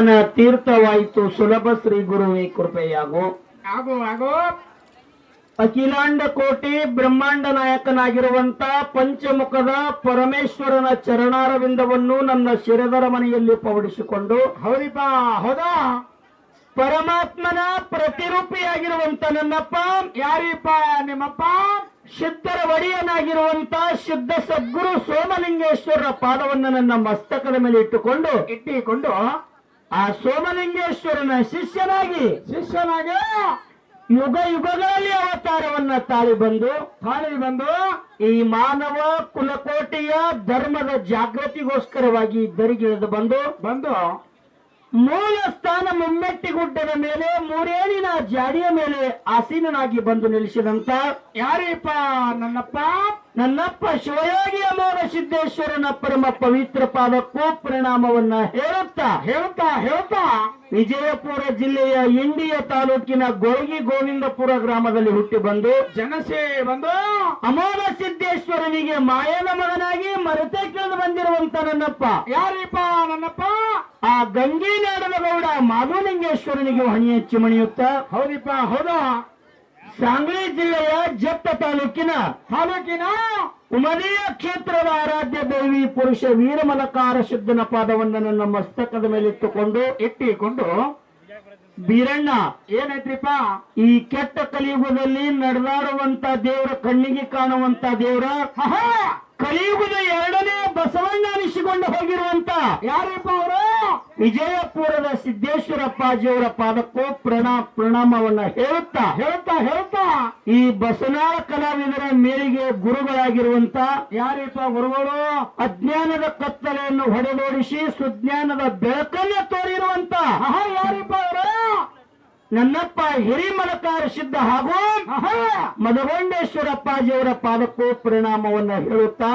ಪಾವನ ತೀರ್ಥವಾಯಿತು ಸುಲಭ ಶ್ರೀ ಗುರುವೇ ಕೃಪೆಯಾಗೋ. ಆಗೋ ಅಖಿಲಾಂಡ ಕೋಟಿ ಬ್ರಹ್ಮಾಂಡ ನಾಯಕನಾಗಿರುವಂತ ಪಂಚಮುಖದ ಪರಮೇಶ್ವರನ ಚರಣಾರವಿಂದವನ್ನು ನನ್ನ ಶಿರದರ ಮನೆಯಲ್ಲಿ ಪವಡಿಸಿಕೊಂಡು, ಹೌದಿಪ್ಪ ಹೌದಾ, ಪರಮಾತ್ಮನ ಪ್ರತಿರೂಪಿಯಾಗಿರುವಂತ ನನ್ನಪ್ಪ, ಯಾರಿಪ್ಪ ನಿಮ್ಮಪ್ಪ? ಸಿದ್ಧರ ಒಡೆಯನಾಗಿರುವಂತ ಸಿದ್ಧ ಸದ್ಗುರು ಸೋಮಲಿಂಗೇಶ್ವರರ ಪಾದವನ್ನು ನನ್ನ ಮಸ್ತಕದ ಮೇಲೆ ಇಟ್ಟುಕೊಂಡು ಆ ಸೋಮಲಿಂಗೇಶ್ವರನ ಶಿಷ್ಯನಾಗಿ ಯುಗ ಯುಗಗಳಲ್ಲಿ ಅವತಾರವನ್ನ ತಾಳಿ ಬಂದು ಈ ಮಾನವ ಕುಲಕೋಟಿಯ ಧರ್ಮದ ಜಾಗೃತಿಗೋಸ್ಕರವಾಗಿ ದರಿಗಿಳಿದು ಬಂದು ಮೂಲ ಸ್ಥಾನ ಮುಮ್ಮೆಟ್ಟಿಗುಡ್ಡದ ಮೇಲೆ ಮೂರೇನಿನ ಜಾಡಿಯ ಮೇಲೆ ಆಸೀನನಾಗಿ ಬಂದು ನಿಲ್ಲಿಸಿದಂತ ಯಾರಿಪ್ಪ? ನನ್ನಪ್ಪ ಶಿವಯೋಗಿ ಅಮೋಘ ಸಿದ್ದೇಶ್ವರನ ಪರಮ ಪವಿತ್ರ ಪಾದಕ್ಕೂ ಪ್ರಣಾಮವನ್ನ ಹೇಳುತ್ತಾ ವಿಜಯಪುರ ಜಿಲ್ಲೆಯ ಇಂಡಿಯ ತಾಲೂಕಿನ ಗೋಳಗಿ ಗೋವಿಂದಪುರ ಗ್ರಾಮದಲ್ಲಿ ಹುಟ್ಟಿ ಬಂದು ಅಮೋಘ ಸಿದ್ದೇಶ್ವರನಿಗೆ ಮಾಯನ ಮಗನಾಗಿ ಮರತೆ ಕೇಳಿದು ಬಂದಿರುವಂತ ನನ್ನಪ್ಪ, ಯಾರಿಪ್ಪ ನನ್ನಪ್ಪ? ಆ ಗಂಗೀನಾಡದ ಗೌಡ ಮಾಧುಲಿಂಗೇಶ್ವರನಿಗೆ ಹಣಿ ಹಚ್ಚಿ ಮಣಿಯುತ್ತಾ, ಹೌದಿಪ್ಪ ಹೌದಾ, ಸಾಂಗ್ಲಿ ಜಿಲ್ಲೆಯ ಜತ್ತ ತಾಲೂಕಿನ ಉಮದೀಯ ಕ್ಷೇತ್ರದ ಆರಾಧ್ಯ ದೇವಿ ಪುರುಷ ವೀರಮಲಕಾರ ಸಿದ್ಧನ ಪಾದವನ್ನು ನನ್ನ ಮಸ್ತಕದ ಮೇಲೆ ಇಟ್ಟಿಕೊಂಡು ಬೀರಣ್ಣ, ಏನೈತ್ರಿಪ್ಪ? ಈ ಕೆಟ್ಟ ಕಲಿಯುಗದಲ್ಲಿ ನಡೆದಾಡುವಂತ ದೇವರ, ಕಣ್ಣಿಗೆ ಕಾಣುವಂತ ದೇವರ, ಕಲಿಯುಗದ ಎರಡನೇ ಬಸವಣ್ಣ ಅನಿಸಿಕೊಂಡು ಹೋಗಿರುವಂತ ಯಾರಿಪ್ಪ ಅವರು? ವಿಜಯಪುರದ ಸಿದ್ದೇಶ್ವರಪ್ಪಾಜಿಯವರ ಪಾದಕ್ಕೂ ಪ್ರಣಾಮವನ್ನ ಹೇಳುತ್ತಾ ಈ ಬಸನಾಳ ಕಲಾವಿದರ ಮೇಲಿಗೆ ಗುರುಗಳಾಗಿರುವಂತ ಯಾರಿಪ್ಪ ಗುರುಗಳು? ಅಜ್ಞಾನದ ಕತ್ತಲೆಯನ್ನು ಹೊಡೆದೋಡಿಸಿ ಸುಜ್ಞಾನದ ಬೆಳಕನ್ನು ತೋರಿರುವಂತ ಯಾರಿಪ್ಪ ಅವರು? ನನ್ನಪ್ಪ ಹಿರಿಮಲಕಾರ ಸಿದ್ಧ ಹಾಗೂ ಮದಗೊಂಡೇಶ್ವರಪ್ಪಾಜಿಯವರ ಪಾದಕ್ಕೂ ಪರಿಣಾಮವನ್ನ ಹೇಳುತ್ತಾ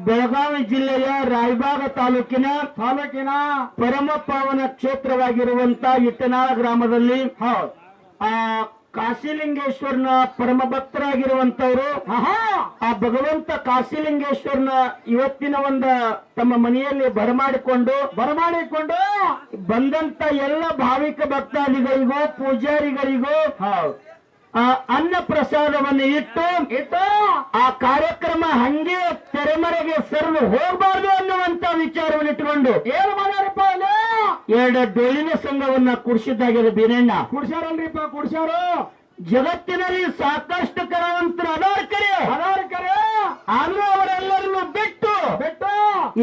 ಬೆಳಗಾವಿ ಜಿಲ್ಲೆಯ ರಾಯಬಾಗ ತಾಲೂಕಿನ ಪರಮ ಪಾವನ ಕ್ಷೇತ್ರವಾಗಿರುವಂತ ಇಟ್ಟನಾಳ ಗ್ರಾಮದಲ್ಲಿ ಆ ಕಾಶಿಲಿಂಗೇಶ್ವರನ ಪರಮ ಭಕ್ತರಾಗಿರುವಂತವರು ಆ ಭಗವಂತ ಕಾಶಿಲಿಂಗೇಶ್ವರನ ಇವತ್ತಿನ ತಮ್ಮ ಮನೆಯಲ್ಲಿ ಬರಮಾಡಿಕೊಂಡು ಬಂದಂತ ಎಲ್ಲ ಭಾವಿಕ ಭಕ್ತಾದಿಗಳಿಗೂ ಪೂಜಾರಿಗಳಿಗೂ ಅನ್ನ ಪ್ರಸಾದವನ್ನು ಇಟ್ಟು ಆ ಕಾರ್ಯಕ್ರಮ ಹಂಗೆ ತೆರೆಮರೆಗೆ ಸರಿದು ಹೋಗಬಾರ್ದು ಅನ್ನುವಂತ ವಿಚಾರವನ್ನು ಇಟ್ಟುಕೊಂಡು ಏನು ಮಾಡ್ಯಾರಪ್ಪ? ಎರಡು ಡೊಳ್ಳಿನ ಸಂಘವನ್ನ ಕುಡಿಸಿದ್ದಾಗಿದೆ ಬೀರಣ್ಣ. ಕುಡ್ಸ್ಯಾರು ಜಗತ್ತಿನಲ್ಲಿ ಸಾಕಷ್ಟು ಕಲಾವಂತರು ಅದಾರ ಕರೆ ಆದ್ರೂ ಅವರೆಲ್ಲರನ್ನು ಬಿಟ್ಟು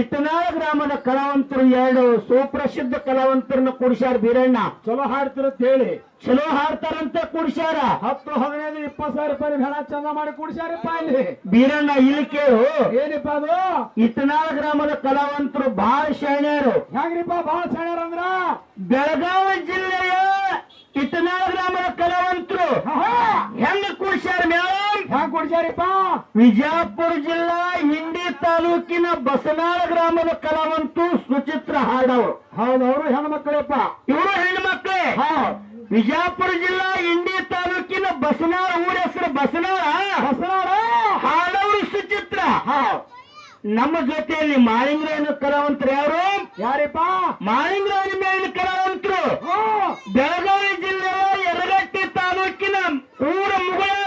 ಇಟ್ಟನಾಳ ಗ್ರಾಮದ ಕಲಾವಂತರು ಎರಡು ಸುಪ್ರಸಿದ್ಧ ಕಲಾವಂತರನ್ನು ಕುಡಿಸ್ಯಾರ ಬೀರಣ್ಣ. ಚಲೋ ಹಾಡ್ತಿರತ್ ಹೇಳಿ, ಚಲೋ ಹಾಡ್ತಾರಂತ ಕುಡಿಸ್ಯಾರ. 10, 15, 20 ಸಾವಿರ ರೂಪಾಯಿ ಹೆಣ ಚಂದ ಮಾಡಿ ಕುಡಿಸ್ಯಾರಪ್ಪ ಇಲ್ಲಿ. ಬೀರಣ್ಣ ಇಲ್ಲಿ ಕೇಳು, ಏನಿಪ್ಪ ಅದು? ಇಟ್ಟನಾಳ ಗ್ರಾಮದ ಕಲಾವಂತರು ಬಹಳ ಶಾಣ್ಯರು. ಹೆಂಗ್ರಿಪ್ಪ ಬಹಳ ಶಾಣ್ಯರ ಅಂದ್ರ? ಬೆಳಗಾವಿ ಜಿಲ್ಲೆಯ ಇಟ್ಟನಾಳ ಗ್ರಾಮದ ಕಲಾವಂತರು ಹೆಂಗ ಕುಡಿಸ್ಯಾರ ಮೇಡಮ್? ಹ್ಯಾಂಗ ಕುಡಿಸ್ಯಾರಿಪ್ಪ? ವಿಜಯಪುರ ಜಿಲ್ಲಾ ಇಂಡಿ ತಾಲೂಕಿನ ಬಸನಾಳ ಗ್ರಾಮದ ಕಲಾವಂತರು ಸುಚಿತ್ರ ಹಾಡವರು. ಹೌದವರು ಹೆಣ್ಮಕ್ಳಪ್ಪ, ಇವರು ಹೆಣ್ಮಕ್ಳೇ. ವಿಜಯಪುರ ಜಿಲ್ಲಾ ಇಂಡಿ ತಾಲೂಕಿನ ಬಸನಾಳ, ಊರ ಹೆಸರು ಬಸನಾಳ, ಹಾಡವರು ಸುಚಿತ್ರ. ನಮ್ಮ ಜೊತೆಯಲ್ಲಿ ಮಾಳಿಂಗರಾಯನ ಕಲಾವಂತರು ಯಾರಿಪ್ಪ? ಮಾಳಿಂಗರಾಯನ ಮೇಲಿನ ಕಲಾವಂತರು ಬೆಳಗಾವಿ ಜಿಲ್ಲೆಯ ಯರಗಟ್ಟಿ ತಾಲೂಕಿನ ಊರ ಮುಗಳೇರ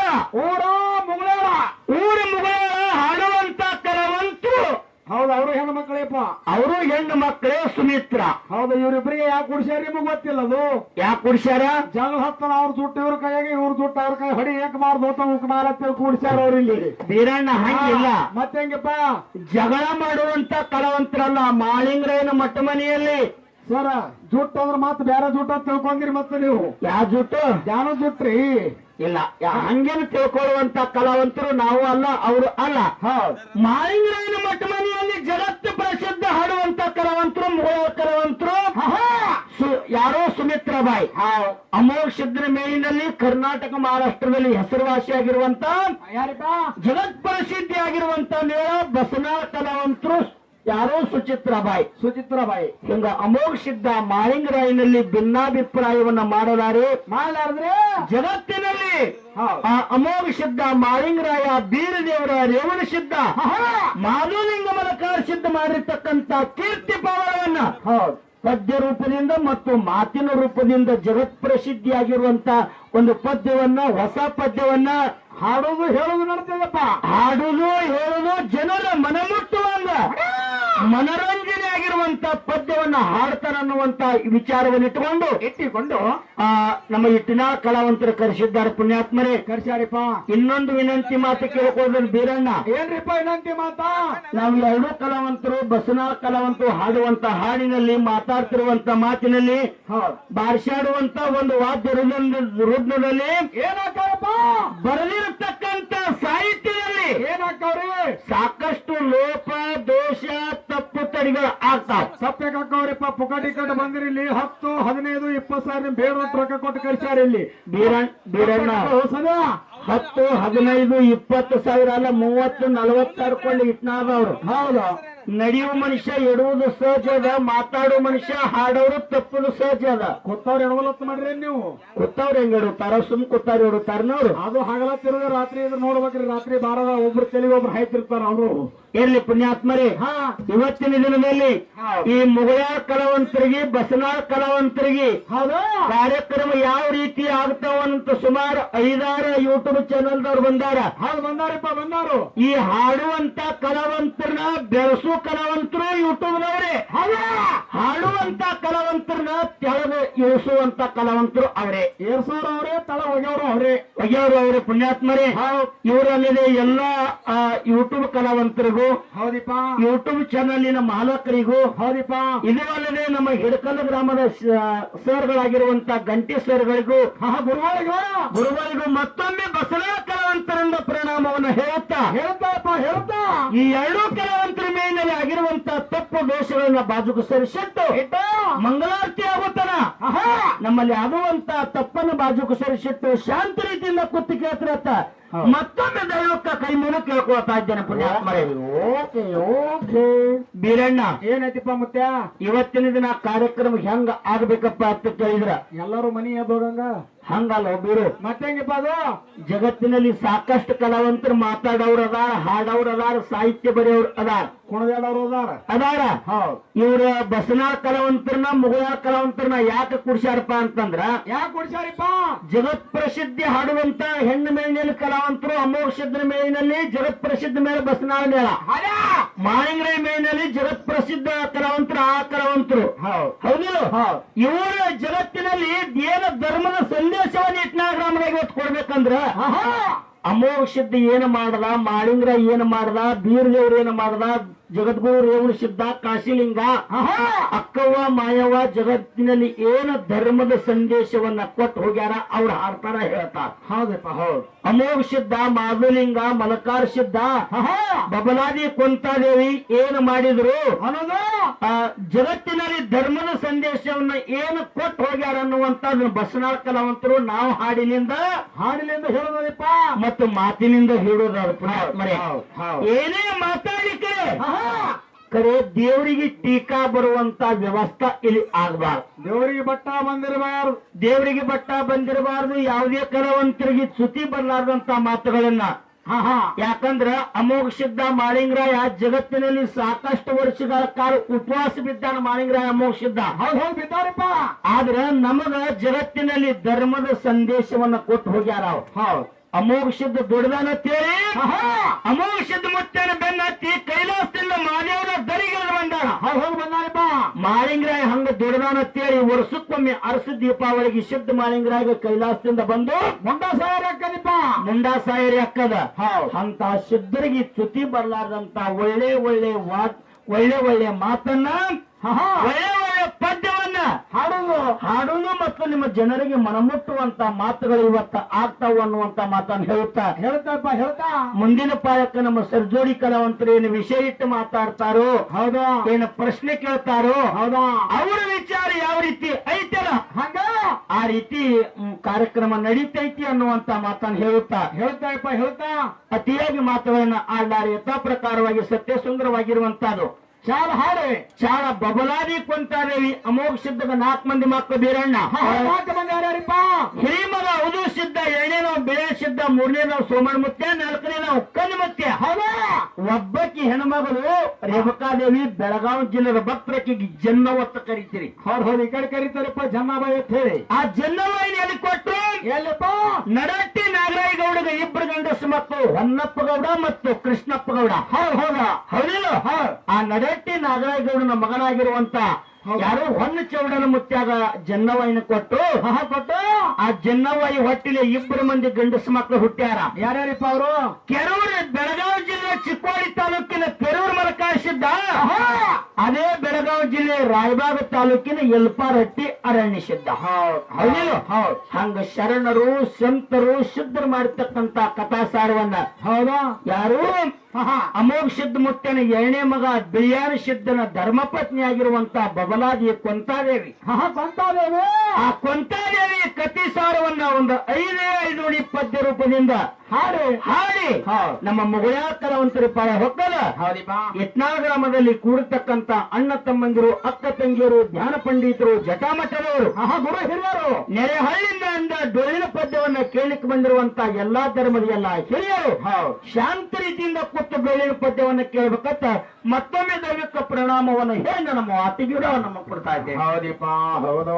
ಹಾಡುವಂತ ಕಲಾವಂತರು. ಹೌದು, ಅವರು ಹೆಣ್ಣು ಮಕ್ಕಳೇಪ್ಪ. ಅವರು ಹೆಣ್ಣು ಮಕ್ಕಳೇ ಸುಮಿತ್ರ. ಹೌದು, ಇವರಿಬ್ಬರಿಗೆ ಯಾಕೆ ಕುಡಿಸ್ಯಾರ ನಿಮಗ್ ಗೊತ್ತಿಲ್ಲ. ಅದು ಯಾಕೆ ಕುಡಿಸ್ಯಾರ? ಜಗಳ ಹತ್ತನ ಅವ್ರ ದುಡ್ಡು ಇವ್ರ ಕೈಯಾಗಿ, ಇವ್ರ ದುಡ್ಡು ಅವ್ರ ಕೈ ಹೊಡಿ ಏಕಮಾರ್ದು ಉಕ್ಮಾರತ್ತೆ ಕುಡಿಸ್ಯಾರ ಅವ್ರು ಇಲ್ಲಿ. ಬೀರಣ್ಣ ಹಂಗಿಲ್ಲ. ಮತ್ತೆ ಹೆಂಗಪ್ಪ? ಜಗಳ ಮಾಡುವಂತ ಕಲಾವಂತರಲ್ಲ. ಮಾಳಿಂಗರಾಯನ ಮಟ್ಟ ಮನೆಯಲ್ಲಿ ಸರ ಜುಟ್ಟು ಅಂದ್ರೆ ಮತ್ತೆ ಬೇರೆ ಜುಟ್ಟು ಅಂತ ತಿಳ್ಕೊಂಡಿರಿ. ಮತ್ತೆ ನೀವು ಯಾವ ಜುಟ್ಟು? ಧ್ಯಾನ ಜುಟ್ರಿ ಇಲ್ಲ, ಹಂಗೇನು ತಿಳ್ಕೊಳ್ಳುವಂತ ಕಲಾವಂತರು ನಾವು ಅಲ್ಲ, ಅವರು ಅಲ್ಲ. ಮಾಳಿಂಗರಾಯನ ಮಟ್ಟ ಮನೆಯಲ್ಲಿ ಜಗತ್ತು ಪ್ರಸಿದ್ಧ ಹಾಡುವಂತ ಕಲಾವಂತರು, ಮುಗಳ ಕಲಾವಂತರು ಯಾರೋ ಸುಮಿತ್ರಾಬಾಯಿ. ಅಮೋಘ ಸಿದ್ಧರ ಮೇಲಿನಲ್ಲಿ ಕರ್ನಾಟಕ ಮಹಾರಾಷ್ಟ್ರದಲ್ಲಿ ಹೆಸರುವಾಸಿಯಾಗಿರುವಂತ ಜಗತ್ ಪ್ರಸಿದ್ಧಿ ಆಗಿರುವಂತ ಬಸನಾಳ ಕಲಾವಂತರು ಯಾರೋ ಸುಚಿತ್ರಾಬಾಯಿ. ಹಿಂಗ ಅಮೋಘ ಸಿದ್ಧ ಮಾಳಿಂಗರಾಯನಲ್ಲಿ ಭಿನ್ನಾಭಿಪ್ರಾಯವನ್ನ ಮಾಡಲಾರದ್ರೆ ಜಗತ್ತಿನಲ್ಲಿ ಆ ಅಮೋಘ ಸಿದ್ಧ ಮಾಳಿಂಗರಾಯ, ಬೀರದೇವರ, ರೇವಣ ಸಿದ್ಧ, ಮಾಧುಲಿಂಗ ಮಲಕಾರ ಸಿದ್ಧ ಮಾಡಿರ್ತಕ್ಕಂತ ಕೀರ್ತಿ ಪಾವನವನ್ನ ಪದ್ಯ ರೂಪದಿಂದ ಮತ್ತು ಮಾತಿನ ರೂಪದಿಂದ ಜಗತ್ ಪ್ರಸಿದ್ಧಿಯಾಗಿರುವಂತ ಒಂದು ಪದ್ಯವನ್ನ, ಹೊಸ ಪದ್ಯವನ್ನ ಹಾಡೋದು ಹೇಳೋದು ನಡ್ತದಪ್ಪ. ಹಾಡುದು ಹೇಳುದು ಜನರ ಮನಮುಟ್ಟುವಂಗ ಮನರಂಜನೆ ಆಗಿರುವಂತ ಪದ್ಯವನ್ನ ಹಾಡ್ತಾರನ್ನುವಂತ ವಿಚಾರವನ್ನು ಇಟ್ಟುಕೊಂಡು ನಮ್ಮ ಇಟ್ಟಿನಾಳ ಕಲಾವಂತರು ಕರೆಸಿದ್ದಾರೆ. ಪುಣ್ಯಾತ್ಮರೇ ಕರ್ಸ್ಯಾರಿಪ್ಪ. ಇನ್ನೊಂದು ವಿನಂತಿ ಮಾತು ಕೇಳ್ಕೊಳ್ಳೋದು ಬೀರಣ್ಣ. ಏನ್ರಿಪ್ಪ ಇನ್ನಂತಿ ಮಾತಾ? ನಾವು ಎರಡೂ ಕಲಾವಂತರು, ಬಸನಾಳ ಕಲಾವಂತರು ಹಾಡುವಂತ ಹಾಡಿನಲ್ಲಿ, ಮಾತಾಡ್ತಿರುವಂತ ಮಾತಿನಲ್ಲಿ, ಬಾರಿಸಾಡುವಂತ ಒಂದು ವಾದ್ಯ ರುದ್ರದಲ್ಲಿ ಏನಾಗ್ತಾವಪ್ಪ? ಬರಲಿರತಕ್ಕಂತ ಸಾಹಿತ್ಯದಲ್ಲಿ ಏನಾಗ್ತಾವ್ರಿ? ಸಾಕಷ್ಟು ಲೋಪ ದೋಷ ತಪ್ಪು ತಡಿಗಳು ಆಗ್ತಾವ. ಸಪ್ಯಕ್ಕೆ ಹಾಕವ್ರಿಪ್ಪ. ಪುಕಟಿ ಕಟ್ಟು ಬಂದಿರಿ ಇಲ್ಲಿ 10, 15, 20 ಸಾವಿರ ಬೇರೆ ರೊಕ್ಕ ಕೊಟ್ಟು ಕರ್ಸ್ಯಾರ ಇಲ್ಲಿ. ಬೀರಣ್ಣ ಸದಾ 10, 15, 20 ಸಾವಿರ ಅಲ್ಲ, 30, 40 ಸಾವಿರ ಕೊಂಡು ಇಟ್ನಾದವ್ರು. ಹೌದು. ನಡೆಯುವ ಮನುಷ್ಯ ಎಡುವುದು ಸಹಜ ಅದ, ಮಾತಾಡುವ ಮನುಷ್ಯ ಹಾಡೋರು ತಪ್ಪುದು ಸಹಜ ಅದ. ಕೊತ್ತವ್ರು ಎಡವಲತ್ತು ಮಾಡ್ರಿ ನೀವು. ಕೂತವ್ರು ಹೆಂಗ್ ಇಡುತ್ತಾರ? ಸುಮ್ ಕೂತಾರ ಇಡುತ್ತಾರನವ್ರು. ಅದು ಹಗಲತ್ತಿರೋದು ರಾತ್ರಿ ಇದ್ರ ನೋಡ್ಬೇಕ್ರಿ. ರಾತ್ರಿ ಬಾರದ ಒಬ್ರು ತೆಲಿಗೆ ಒಬ್ರು ಹಾಯ್ತಿರ್ತಾರ ಅವರು. ಎಲ್ಲಿ ಪುಣ್ಯಾತ್ಮರೇ, ಇವತ್ತಿನ ದಿನದಲ್ಲಿ ಈ ಮುಗಳಾಳ ಕಲಾವಂತರಿಗೆ, ಬಸನಾಳ ಕಲಾವಂತರಿಗೆ ಹೌದು ಕಾರ್ಯಕ್ರಮ ಯಾವ ರೀತಿ ಆಗ್ತಾವಂತ ಸುಮಾರು 5-6 ಯೂಟ್ಯೂಬ್ ಚಾನಲ್ ದವ್ರು ಬಂದಾರ. ಹೌದು ಬಂದಾರಿಪ್ಪ, ಬಂದಾರು. ಈ ಹಾಡುವಂತ ಕಲಾವಂತರನ್ನ ಬೆಳೆಸೋ ಕಲಾವಂತರು ಯೂಟ್ಯೂಬ್ನವ್ರೆ, ಹಾಡುವಂತ ಕಲಾವಂತರನ್ನ ತೆಳಗ ಇಳಿಸುವಂತ ಕಲಾವಂತರು ಅವರೇ. ಏರ್ಸೋರು ಅವರೇ, ತಳ ಒಗ್ಯವ್ರು ಅವರೇ. ಒಗ್ಯವ್ರು ಅವರೇ. ಪುಣ್ಯಾತ್ಮರೇ, ಇವರಲ್ಲಿದೆ ಎಲ್ಲ ಯೂಟ್ಯೂಬ್ ಕಲಾವಂತರಿಗೂ, ಹೌದಿಪ್ಪ, ಯೂಟ್ಯೂಬ್ ಚಾನಲಿನ ಮಾಲಕರಿಗೂ, ಹೌದಿಪ್ಪ, ಇದು ಅಲ್ಲದೆ ನಮ್ಮ ಹಿಡಕಲ್ ಗ್ರಾಮದ ಸರ್ಗಳಾಗಿರುವಂತ ಗಂಟಿ ಸರ್ಗಳಿಗೂ, ಗುರುಗಳಿಗೂ ಮತ್ತೊಮ್ಮೆ ಬಸವ ಕಲಾವಂತರಿಂದ ಪರಿಣಾಮವನ್ನು ಹೇಳ್ತಾಪ್ಪ ಹೇಳ್ತಾ ಈ ಎರಡೂ ಕಲಾವಂತರ ಮೇಲಿನಲ್ಲಿ ಆಗಿರುವಂತ ತಪ್ಪು ದೋಷಗಳನ್ನ ಬಾಜುಕು ಸರಿಸಿಟ್ಟು ಮಂಗಳಾರತಿ ಆಗುತ್ತಾನ ನಮ್ಮಲ್ಲಿ ಆಗುವಂತ ತಪ್ಪನ್ನು ಬಾಜುಕು ಸರಿಸಿಟ್ಟು ಶಾಂತ ರೀತಿಯಿಂದ ಕುತ್ತಿ ಕೇಳ್ತಿರತ್ತ ಮತ್ತೊಮ್ಮೆ ದೈವಕ್ಕ ಕೈ ಮೇಲೆ ಕೇಳ್ಕೊಳ್ತಾ ಇದ್ದೇನೆ. ಪುಣ್ಯಾತ್ಮರೇ, ಬೀರಣ್ಣ ಏನೈತಿಪ್ಪ ಮುತ್ಯ? ಇವತ್ತಿನ ದಿನ ಕಾರ್ಯಕ್ರಮ ಹೆಂಗ ಆಗ್ಬೇಕಪ್ಪ ಅಂತ ಕೇಳಿದ್ರ ಎಲ್ಲರೂ ಮನಿ ಎದ್ದೋಗಂಗ ಹಂಗಲ್ಲ ಬೀರು. ಮತ್ತೆಂಗಪ್ಪ ಅದು? ಜಗತ್ತಿನಲ್ಲಿ ಸಾಕಷ್ಟು ಕಲಾವಂತರು ಮಾತಾಡೋರು ಅದಾರ, ಹಾಡೋರು ಅದಾರ, ಸಾಹಿತ್ಯ ಬರೆಯೋರು ಅದಾರ, ಕುಣದಾಡೋರು ಅದಾರ. ಇವ್ರ ಬಸನಾಳ ಕಲಾವಂತರನ್ನ, ಮುಗಳಾಳ ಕಲಾವಂತರನ್ನ ಯಾಕೆ ಕುಡ್ಸ್ಯಾರಪ್ಪ ಅಂತಂದ್ರ, ಯಾಕೆ ಕುಡ್ಸ್ಯಾರಿಪ್ಪ? ಜಗತ್ ಪ್ರಸಿದ್ಧಿ ಹಾಡುವಂತ ಹೆಣ್ಣು ಮೇಲಿನಲ್ಲಿ ಕಲಾವಂತರು, ಅಮೋಘ ಸಿದ್ಧನ ಮೇಲಿನಲ್ಲಿ ಜಗತ್ ಪ್ರಸಿದ್ಧ ಮೇಲೆ ಬಸನಾಳ ಮೇಳ, ಮಾಳಿಂಗರಾಯ ಮೇಲಿನಲ್ಲಿ ಜಗತ್ ಪ್ರಸಿದ್ಧ ಕಲಾವಂತರು ಆ ಕಲಾವಂತರು. ಹೌದಿಲ್ಲ? ಇವರ ಜಗತ್ತಿನಲ್ಲಿ ಏನ ಧರ್ಮದ ಸಂದೇಶವನ್ನು ಇಟ್ನಾ ಗ್ರಾಮದಾಗ ಇವತ್ತು ಕೊಡ್ಬೇಕಂದ್ರ ಅಮೋಘ ಸಿದ್ಧ ಏನು ಮಾಡದ, ಮಾಳಿಂಗರಾಯ ಏನು ಮಾಡದ, ಬೀರದೇವ್ರು ಏನು ಮಾಡದ, ಜಗದ್ಗುರು ರೇವಣ ಸಿದ್ಧ, ಕಾಶಿಲಿಂಗ, ಅಕ್ಕವ್ವ, ಮಾಯವ್ವ ಜಗತ್ತಿನಲ್ಲಿ ಏನು ಧರ್ಮದ ಸಂದೇಶವನ್ನ ಕೊಟ್ಟು ಹೋಗ್ಯಾರ ಅವ್ರು ಹಾಡ್ತಾರ, ಹೇಳ್ತಾರ. ಹೌದಪ್ಪ, ಹೌದು. ಅಮೋಘ ಸಿದ್ಧ, ಮಾಧುಲಿಂಗ, ಮಲಕಾರ ಸಿದ್ಧ, ಬಬಲಾದಿ ಕೊಂತಾದೇವಿ ಏನು ಮಾಡಿದ್ರು ಅನ್ನೋದು ಜಗತ್ತಿನಲ್ಲಿ ಧರ್ಮದ ಸಂದೇಶವನ್ನ ಏನು ಕೊಟ್ಟು ಹೋಗ್ಯಾರ ಅನ್ನುವಂತ ಬಸನಾಳ ಕಲಾವಂತರು ನಾವು ಹಾಡಿನಿಂದ ಹೇಳೋದಪ್ಪ ಮತ್ತು ಮಾತಿನಿಂದ ಹೇಳೋದಾದ. ಏನೇ ಮಾತಾಡ್ಲಿಕ್ಕೆ ಕರೆ ದೇವರಿಗೆ ಟೀಕಾ ಬರುವಂತ ವ್ಯವಸ್ಥೆ ಇಲ್ಲಿ ಆಗಬಾರ್ದು. ದೇವರಿಗೆ ಬಟ್ಟ ಬಂದಿರಬಾರ್ದು, ದೇವರಿಗೆ ಬಟ್ಟ ಬಂದಿರಬಾರ್ದು. ಯಾವುದೇ ಕಲಾವಂತರಿಗೆ ಚ್ಯುತಿ ಬರಲಾರ್ದಂತ ಮಾತುಗಳನ್ನ ಯಾಕಂದ್ರ ಅಮೋಘ ಸಿದ್ಧ ಮಾಳಿಂಗರಾಯ ಜಗತ್ತಿನಲ್ಲಿ ಸಾಕಷ್ಟು ವರ್ಷಗಳ ಕಾಲ ಉಪವಾಸ ಬಿದ್ದಾನ ಮಾಳಿಂಗರಾಯ, ಅಮೋಘ ಸಿದ್ಧ. ಹೌದು ಬಿದ್ದಾರಪ್ಪ. ಆದ್ರ ನಮಗ ಜಗತ್ತಿನಲ್ಲಿ ಧರ್ಮದ ಸಂದೇಶವನ್ನ ಕೊಟ್ಟು ಹೋಗ್ಯಾರ. ಹೌದು. ಅಮೋಘ ಸಿದ್ಧ ದುಡ್ದಾನತ್ತೇಳಿ ಅಮೋಘ ಸಿದ್ಧ ಮುತ್ತೇನ ಬೆನ್ನತ್ತಿ ಕೈಲಾಸದಿಂದ ಮಾದೇವರ ದರಿಗೆ ಬಂದಾನ. ಬಂದಾರಪ್ಪ. ಮಾಳಿಂಗರಾಯ ಹಂಗ ದುಡ್ದಾನತ್ತೇಳಿ ವರ್ಷಕ್ಕೊಮ್ಮೆ ಅರಸು ದೀಪಾವಳಿಗೆ ಸಿದ್ಧ ಮಾಳಿಂಗರಾಯ ಕೈಲಾಸದಿಂದ ಬಂದು ಮುಂಡಾಸಾಯರಿ ಅಕ್ಕದಿಪ್ಪ, ಮುಂಡಾಸಾಯರಿ ಅಕ್ಕದ. ಅಂತ ಸಿದ್ಧರಿಗೆ ಚ್ಯುತಿ ಬರ್ಲಾರ್ದಂತ ಒಳ್ಳೆ ಒಳ್ಳೆ ಮಾತನ್ನ, ಒಳ್ಳೆ ಒಳ್ಳೆ ಪದ್ಯವನ್ನ ಹಾಡುನು ಮತ್ತು ನಿಮ್ಮ ಜನರಿಗೆ ಮನಮುಟ್ಟುವಂತ ಮಾತುಗಳು ಇವತ್ತ ಆಗ್ತಾವ ಅನ್ನುವಂತ ಮಾತನ್ನು ಹೇಳ್ತಾ ಮುಂದಿನ ಪಾಯಕ್ಕ ನಮ್ಮ ಸರ್ಜೋಡಿ ಕಲಾವಂತರು ಏನು ವಿಷಯ ಇಟ್ಟು ಮಾತಾಡ್ತಾರೋ, ಹೌದಾ, ಏನು ಪ್ರಶ್ನೆ ಕೇಳ್ತಾರೋ, ಹೌದಾ, ಅವರ ವಿಚಾರ ಯಾವ ರೀತಿ ಐತಲ್ಲ ಹಂಗ ಆ ರೀತಿ ಕಾರ್ಯಕ್ರಮ ನಡೀತೈತಿ ಅನ್ನುವಂತ ಮಾತನ್ನು ಹೇಳ್ತಾ ಹೇಳ್ತಾ ಅತಿಯಾಗಿ ಮಾತುಗಳನ್ನ ಆಡಲಾರೆ ಯಥಾ ಪ್ರಕಾರವಾಗಿ ಸತ್ಯ ಸುಂದರವಾಗಿರುವಂತಹದ್ದು ಚಾಲ ಹಾಡಿ ಚಾಳ ಬಬಲಾದಿ ಕೊಂತಾದೇವಿ ಅಮೋಘ ಸಿದ್ಧಗ 4 ಮಂದಿ ಮಕ್ಕಳು ಬೀರಣ್ಣ. 4 ಮಂದಿ ಯಾರ್ಯಾರಿಪ್ಪ? ಹಿರಿಮಗ ಉದು ಸಿದ್ಧ, 2ನೇನವ ಬಿಳೆ ಸಿದ್ಧ, 3ನೇನವ ಸೋಮಣ್ಣ ಮುತ್ಯ, 4ನೇನವ ಕಣ್ಣು ಮುತ್ಯ. ಹೌದಾ? ಒಬ್ಬಕಿ ಹೆಣ್ಮಗಳು ರೇವಕಾದೇವಿ ಬೆಳಗಾವಿ ಜಿಲ್ಲೆಯ ಭಕ್ತರಕ್ಕಿಗೆ ಜನ್ನವತ್ತ ಕರಿತೀರಿ. ಹೌದು ಈ ಕಡೆ ಕರೀತಾರಪ್ಪ ಜನ್ನಾಬಾಯಿ ಅಂತ ಹೇಳಿ. ಆ ಜನ್ನವಾಯಿನಿ ಎಲ್ಲಿ ಕೊಟ್ರು? ಎಲ್ಲಪ್ಪ? ನಡಟ್ಟಿ ನಾಗರಾಯ ಗೌಡಗೆ 2 ಗಂಡಸು ಮಕ್ಕಳು, ಹೊನ್ನಪ್ಪ ಗೌಡ ಮತ್ತು ಕೃಷ್ಣಪ್ಪ ಗೌಡ. ಹೌದಿಲ್ಲ? ಆ ನಡಟ್ಟಿ ನಾಗರಾಯ ಗೌಡನ ಮಗನಾಗಿರುವಂತ ಯಾರು ಹೊನ್ನ ಚೌಡನ ಮುತ್ಯಾಗ ಜನ್ನವಾಯಿನ ಕೊಟ್ಟು ಆ ಜನ್ನವಾಯಿ ಹೊಟ್ಟಿಲೆ 2 ಮಂದಿ ಗಂಡಸು ಮಕ್ಕಳು ಹುಟ್ಟ್ಯಾರ. ಯಾರ್ಯಾರಿಪ್ಪ ಅವರು? ಕೆರೂರು, ಬೆಳಗಾವಿ ಜಿಲ್ಲೆ ಚಿಕ್ಕೋಡಿ ತಾಲೂಕಿನ ಕೆರೂರು ಮಲಕಾಯಿಸಿದ್ದ. ಅದೇ ಬೆಳಗಾವಿ ಜಿಲ್ಲೆ ರಾಯಬಾಗ ತಾಲೂಕಿನ ಯಲ್ಪಾರಟ್ಟಿ ಅರಣ್ಯ ಸಿದ್ಧ. ಹೌದಿಲ್ಲ? ಹಂಗ ಶರಣರು ಸಂತರು ಸಿದ್ಧರು ಮಾಡಿರ್ತಕ್ಕಂತ ಕಥಾ ಸಾರವನ್ನ ಹೌದಾ? ಯಾರು ಅಮೋಘ ಸಿದ್ಧ ಮುತ್ತನ 2ನೇ ಮಗ ಬಿಳಿಯಾನ ಸಿದ್ಧನ ಧರ್ಮಪತ್ನಿ ಆಗಿರುವಂತ ಬಬಲಾದಿ ಕೊಂತಾದೇವಿ. ಕೊಂತಾದೇವಿ. ಆ ಕೊಂತಾದೇವಿ ಕಥೆ ಸಾರವನ್ನ ಒಂದು 5 ಪದ್ಯ ರೂಪದಿಂದ ಹಾಡಿ ನಮ್ಮ ಮುಗುಳ್ಯಾಳ ಕಲಾವಂತರು ಪಾಯ ಹೊಕ್ಕದ. ಯತ್ನಾಳ ಗ್ರಾಮದಲ್ಲಿ ಕೂಡತಕ್ಕಂತ ಅಣ್ಣ ತಮ್ಮಂದಿರು, ಅಕ್ಕ ತಂಗಿಯರು, ಜ್ಞಾನ ಪಂಡಿತರು, ಜಟಾಮಠದವರು, ಗುರು ಹಿರಿಯರು, ನೆರೆಹಳ್ಳಿಯಿಂದ ಡೊಳ್ಳಿನ ಪದ್ಯವನ್ನ ಕೇಳಲಿಕ್ಕೆ ಬಂದಿರುವಂತ ಎಲ್ಲಾ ಧರ್ಮದ ಎಲ್ಲಾ ಹಿರಿಯರು ಶಾಂತ ರೀತಿಯಿಂದ ಕೂತು ಡೊಳ್ಳಿನ ಪದ್ಯವನ್ನ ಕೇಳಬೇಕಂತ ಮತ್ತೊಮ್ಮೆ ದೈವಿಕ ಪ್ರಣಾಮವನ್ನು ಹೇಳಿ ನಮ್ಮ ಮಾತಿಗೆ ನಮ್ಮ ಕೊಡ್ತಾ ಇದ್ದೇವೆ. ಹೌದಪ್ಪ ಹೌದು.